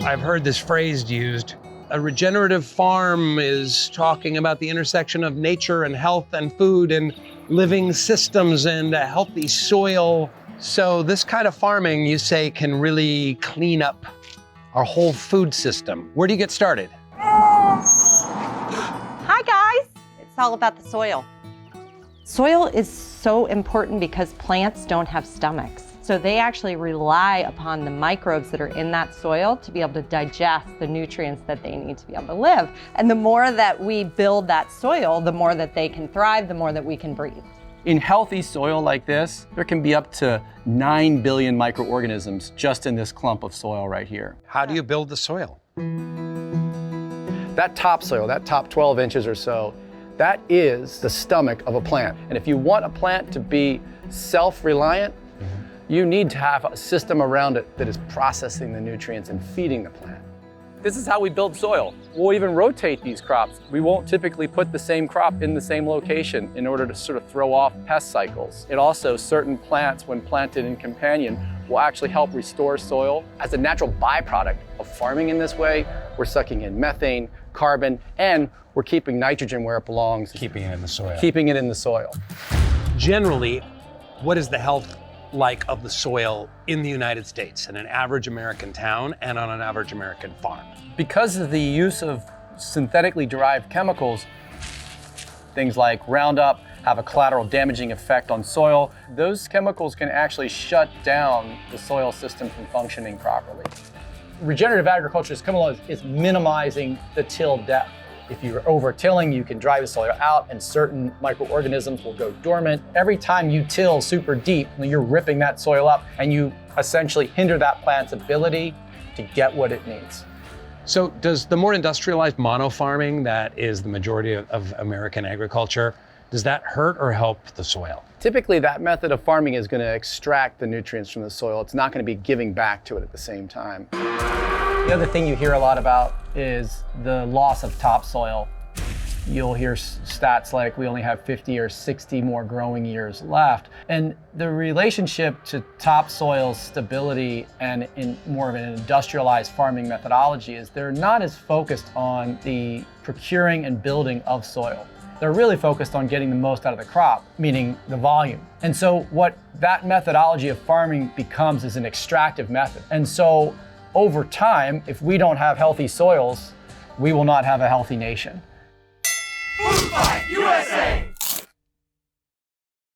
I've heard this phrase used. A regenerative farm is talking about the intersection of nature and health and food and living systems and a healthy soil. So this kind of farming, you say, can really clean up our whole food system. Where do you get started? Hi guys, it's all about the soil. Soil is so important because plants don't have stomachs. So they actually rely upon the microbes that are in that soil to be able to digest the nutrients that they need to be able to live. And the more that we build that soil, the more that they can thrive, the more that we can breathe. In healthy soil like this, there can be up to 9 billion microorganisms just in this clump of soil right here. How do you build the soil? That topsoil, that top 12 inches or so, that is the stomach of a plant. And if you want a plant to be self-reliant, you need to have a system around it that is processing the nutrients and feeding the plant. This is how we build soil. We'll even rotate these crops. We won't typically put the same crop in the same location in order to sort of throw off pest cycles. It also, certain plants, when planted in companion, will actually help restore soil. As a natural byproduct of farming in this way, we're sucking in methane, carbon, and we're keeping nitrogen where it belongs. Keeping it in the soil. Keeping it in the soil. Generally, what is the health like of the soil in the United States in an average American town and on an average American farm? Because of the use of synthetically derived chemicals, things like Roundup have a collateral damaging effect on soil. Those chemicals can actually shut down the soil system from functioning properly. Regenerative agriculture has come along is minimizing the till depth. If you're over-tilling, you can dry the soil out and certain microorganisms will go dormant. Every time you till super deep, you're ripping that soil up and you essentially hinder that plant's ability to get what it needs. So does the more industrialized mono-farming that is the majority of American agriculture, does that hurt or help the soil? Typically, that method of farming is going to extract the nutrients from the soil. It's not going to be giving back to it at the same time. The other thing you hear a lot about is the loss of topsoil. You'll hear stats like we only have 50 or 60 more growing years left. And the relationship to topsoil stability and in more of an industrialized farming methodology is they're not as focused on the procuring and building of soil. They're really focused on getting the most out of the crop, meaning the volume. And so what that methodology of farming becomes is an extractive method. And so over time, if we don't have healthy soils, we will not have a healthy nation. FoodFight USA!